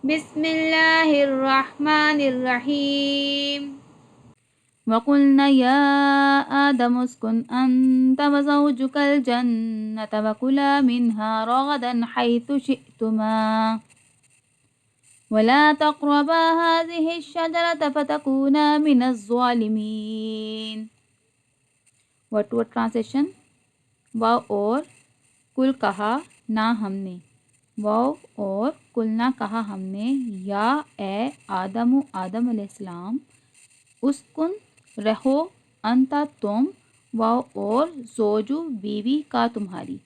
بسم اللہ الرحمن الرحیم وَقُلْنَا يَا آدَمُ اسْكُنْ أَنْتَ وَزَوْجُكَ الْجَنَّةَ وَكُلَا مِنْهَا رَغَدًا حَيْثُ شِئْتُمَا وَلَا تَقْرَبَا هَٰذِهِ الشَّجَرَةَ فَتَكُونَا مِنَ الظَّالِمِينَ. Word to word translation. واو اور کل کہا نہ ہم نے، واو اور کل نہ کہا ہم نے، یا اے آدم علیہ السلام، اسکن رہو، انتا تم، واو اور زوجو بیوی کا تمہاری،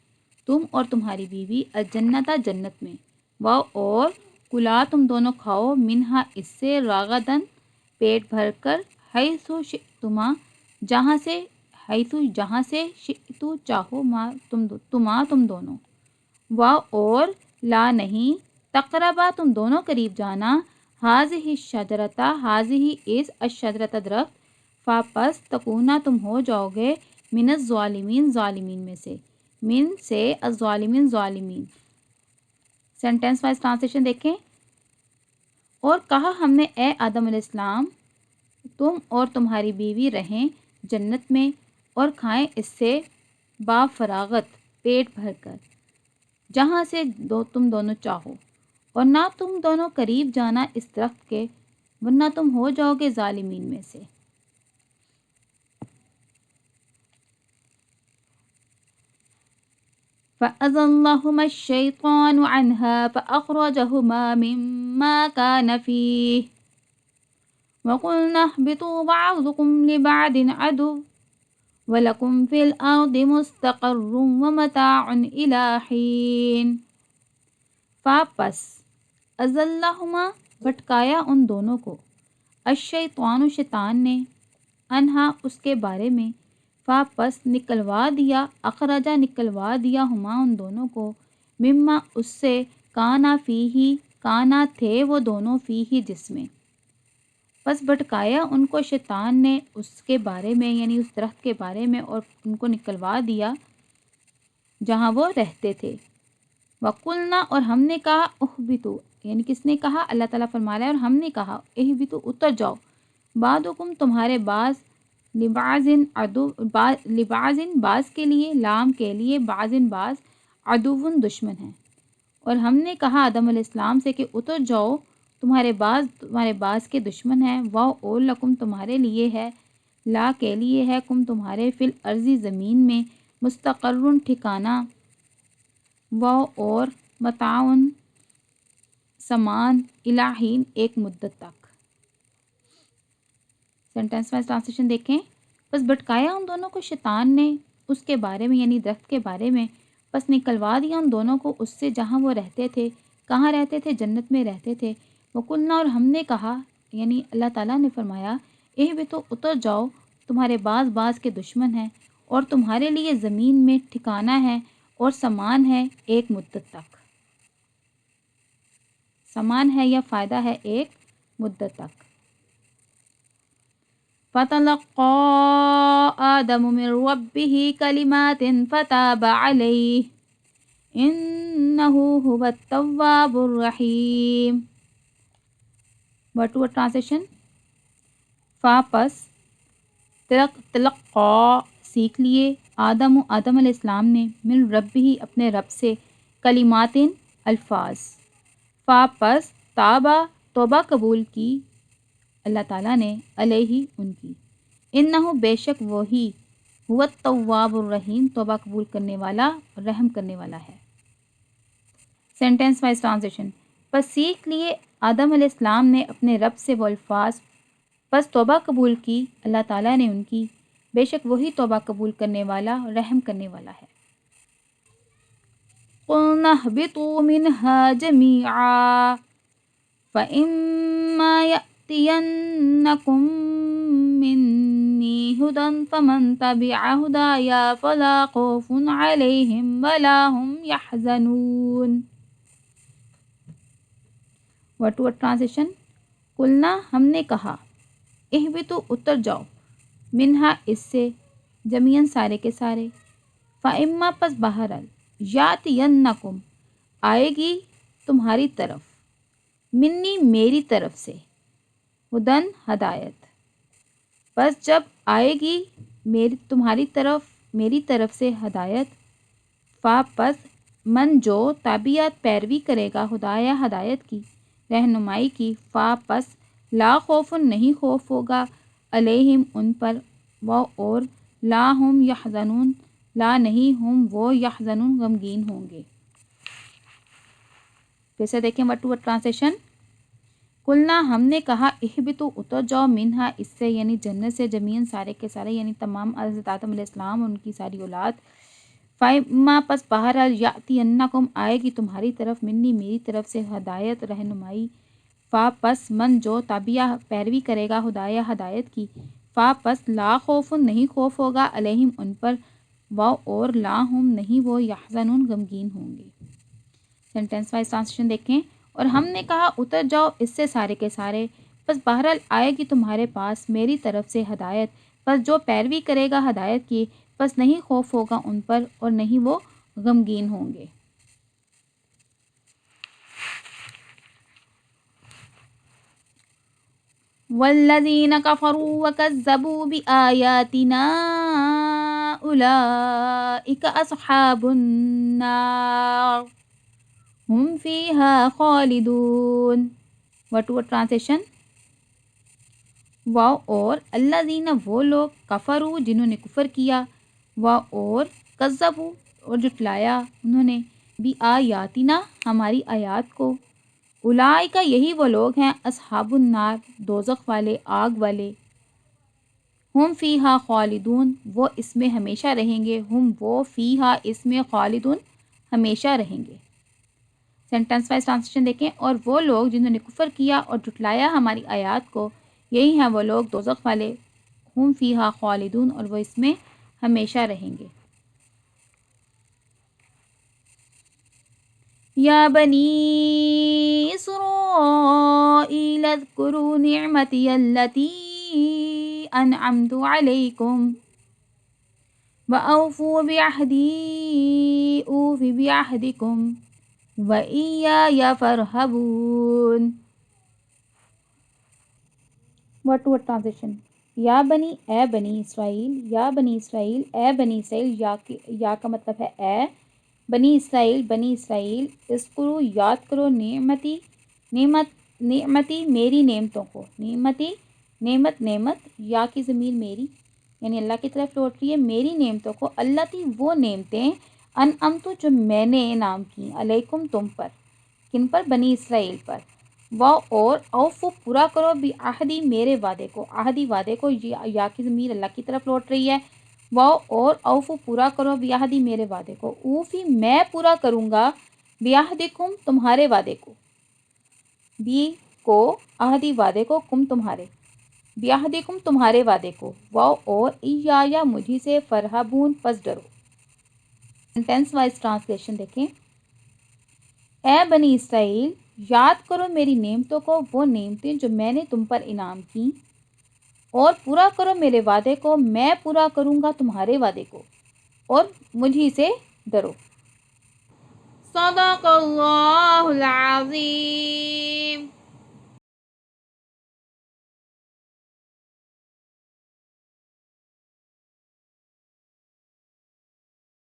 تم اور تمہاری بیوی، الجنتا جنت میں، واو اور کلا تم دونوں کھاؤ، منہا اس سے، راغدن پیٹ بھر کر، حیثو شئتما جہاں سے، حیثو جہاں سے، شئتو چاہو، تم دونوں، واو اور لا نہیں، تقربا تم دونوں قریب جانا، حاضہ الشجرتا حاضہ اس الشجرتا درخت، فاپس تکونا تم ہو جاؤ گے، من الظالمین ظالمین میں سے، من سے الظالمین ظالمین. سینٹینس وائز ٹرانسلیشن دیکھیں. اور کہا ہم نے اے آدم علیہ السلام، تم اور تمہاری بیوی رہیں جنت میں اور کھائیں اس سے با فراغت پیٹ بھر کر، جہاں سے تم دونوں چاہو، اور نہ تم دونوں قریب جانا اس درخت کے، ورنہ تم ہو جاؤ گے ظالمین میں سے. فَأَزَلَّهُمَا الشَّيْطَانُ عَنْهَا فَأَخْرَجَهُمَا مِمَّا كَانَ فِيهِ وَقُلْنَا اهْبِطُوا بَعْضُكُمْ لِبَعْضٍ عَدُوٌّ وَلَكُمْ فِي الْأَرْضِ مُسْتَقَرٌّ وَمَتَاعٌ إِلَىٰ حِينٍ. پس ازلہما بھٹکایا ان دونوں کو، الشیطان شیطان نے، انہا اس کے بارے میں، پس نکلوا دیا، اخرجا نکلوا دیا، ہما ان دونوں کو، مما اس سے، کانا فیہی کانا تھے وہ دونوں، فیہی جس میں. پس بھٹکایا ان کو شیطان نے اس کے بارے میں، یعنی اس درخت کے بارے میں، اور ان کو نکلوا دیا جہاں وہ رہتے تھے. وَقُلْنَا اور ہم نے کہا، اُحْبِطُوا یعنی کس نے کہا؟ اللہ تعالیٰ فرما رہا ہے، اور ہم نے کہا، اِحْبِطُوا اتر جاؤ، بعضکم تمہارے بعض، لبعضٍ عدو لبعضٍ بعض کے لیے، لام کے لیے، بعضٍ بعض، عدوٌ دشمن ہے. اور ہم نے کہا آدم علیہ السلام سے کہ اتر جاؤ، تمہارے بعض کے دشمن ہیں، واو اور لکم تمہارے لیے ہے، لا کے لیے ہے، کم تمہارے، فی الارض زمین میں، مستقرٌ ٹھکانہ، واو اور متاعن سامان، الہین ایک مدت تک. سینٹینس وائز ٹرانسلیشن دیکھیں. بس بھٹکایا ان دونوں کو شیطان نے اس کے بارے میں، یعنی درخت کے بارے میں، بس نکلوا دیا ان دونوں کو اس سے جہاں وہ رہتے تھے. کہاں رہتے تھے؟ جنت میں رہتے تھے. وَقُلْنَا اور ہم نے کہا، یعنی اللہ تعالیٰ نے فرمایا، اِحْبِطُوا اتر جاؤ، تمہارے بعض کے دشمن ہیں، اور تمہارے لیے زمین میں ٹھکانہ ہے اور سامان ہے ایک مدت تک. سامان ہے یا فائدہ ہے ایک مدت تک. فَتَلَقَّىٰ آدَمُ مِن رَّبِّهِ كَلِمَاتٍ فَتَابَ عَلَيْهِ إِنَّهُ هُوَ التَّوَّابُ الرَّحِيمُ. Word to word translation. پس تلقا سیکھ لیے، آدم علیہ السلام نے، من ربہ اپنے رب سے، کلمات الفاظ، پس تابا توبہ قبول کی اللہ تعالیٰ نے، علیہ ان کی، انہو بے شک وہی، هو التواب الرحیم توبہ قبول کرنے والا رحم کرنے والا ہے. Sentence wise translation. پس سیکھ لیے آدم علیہ السلام نے اپنے رب سے وہ الفاظ، پس توبہ قبول کی اللہ تعالیٰ نے ان کی، بے شک وہی توبہ قبول کرنے والا رحم کرنے والا ہے. قُلْنَا اهْبِطُوا مِنْهَا جَمِيعًا فَإِمَّا يَأْتِيَنَّكُم مِّنِّي هُدًى فَمَن تَبِعَ هُدَايَ فَلَا خَوْفٌ عَلَيْهِمْ وَلَا هُمْ يَحْزَنُونَ. Word to word translation. قُلْنَا ہم نے کہا، اِحْبِطُوا اتر جاؤ، منہا اس سے، جمیعاً سارے کے سارے، فَإِمَّا پس بہرحال، یاتینکم آئے گی تمہاری طرف، منی میری طرف سے، ہدن ہدایت، بس جب آئے گی تمہاری طرف میری طرف سے ہدایت، فا پس من جو تابعیت پیروی کرے گا ہدایہ ہدایت کی، رہنمائی کی، فا پس لا خوف نہیں خوف ہوگا، علیہم ان پر، وہ اور لا ہم یحزنون لا نہیں ہم وہ یحزنون غمگین ہوں گے۔ پھر سے دیکھیں ورڈ ٹو ورڈ ٹرانسلیشن۔ قلنا ہم نے کہا اہبتو اتر جاؤ منہا اس سے یعنی جنت سے، جمین سارے کے سارے یعنی تمام حضرت آدم علیہ السلام ان کی ساری اولاد، فَإِمَّا پس بہرحال یأتینکم آئے گی تمہاری طرف، منی میری طرف سے، ہدایت رہنمائی، فا پس من جو تابعہ پیروی کرے گا ہدایہ ہدایت کی، فا پس لا خوف نہیں خوف ہوگا، علیہم ان پر، وہ اور لا ہم نہیں وہ یحزنون غمگین ہوں گے۔ سینٹینس وائز ٹرانسلیشن دیکھیں۔ اور ہم نے کہا اتر جاؤ اس سے سارے کے سارے، بس بہرحال آئے گی تمہارے پاس میری طرف سے ہدایت، بس جو پیروی کرے گا ہدایت کی، بس نہیں خوف ہوگا ان پر اور نہیں وہ غمگین ہوں گے۔ والذین کفروا وکذبوا بآیاتنا اولئک اصحاب النار ہم فیہا خالدون۔ Word to word translation. وہ اور الذین وہ لوگ، کفروا جنہوں نے کفر کیا، وہ اور کذبوا اور جھٹلایا انہوں نے، بآیاتنا ہماری آیات کو، اولئک یہی وہ لوگ ہیں، اصحاب النار دوزخ والے، آگ والے، ہم فیہا خالدون وہ اس میں ہمیشہ رہیں گے، ہم وہ فیہا اس میں خالدون ہمیشہ رہیں گے۔ سینٹینس وائز ٹرانسلیشن دیکھیں۔ اور وہ لوگ جنہوں نے کفر کیا اور جھٹلایا ہماری آیات کو، یہی ہیں وہ لوگ دوزخ والے، ہم فیہا خالدون اور وہ اس میں ہمیشہ رہیں گے۔ یا بنی اسرائیل اذکروا نعمتی التی انعمت علیکم وأوفوا بعہدی اوف بعہدکم وإیایا فارہبون۔ Word to word translation. یا بنی اے بنی اسرائیل، یا بنی اسرائیل اے بنی اسرائیل، یا کا مطلب ہے اے بنی اسرائیل، بنی اسرائیل، اذکروا یاد کرو، نعمتی میری نعمتوں کو، نعمت یا کی ضمیر میری یعنی اللہ کی طرف لوٹ رہی ہے، میری نعمتوں کو، اللہ تھی وہ نعمتیں، انعمت جو میں نے انعام کی، علیکم تم پر، کن پر؟ بنی اسرائیل پر، وہ اور اوفو پورا کرو، بعہدی میرے وعدے کو، عہدی وعدے کو، یا کی ضمیر اللہ کی طرف لوٹ رہی ہے، وہ اور اوفو پورا کرو، بعہدی میرے وعدے کو، اوفی میں پورا کروں گا، بعہدکم تمہارے وعدے کو، بی کو عہدی وعدے کو، کم تمہارے، بعہدکم تمہارے وعدے کو، وہ اور ایایا مجھی سے، فرحبون پس ڈرو۔ سینٹینس وائز ٹرانسلیشن دیکھیں۔ اے بنی اسرائیل یاد کرو میری نعمتوں کو، وہ نعمتیں جو میں نے تم پر انعام کی، اور پورا کرو میرے وعدے کو، میں پورا کروں گا تمہارے وعدے کو، اور مجھی سے ڈرو۔ صدق اللہ العظیم۔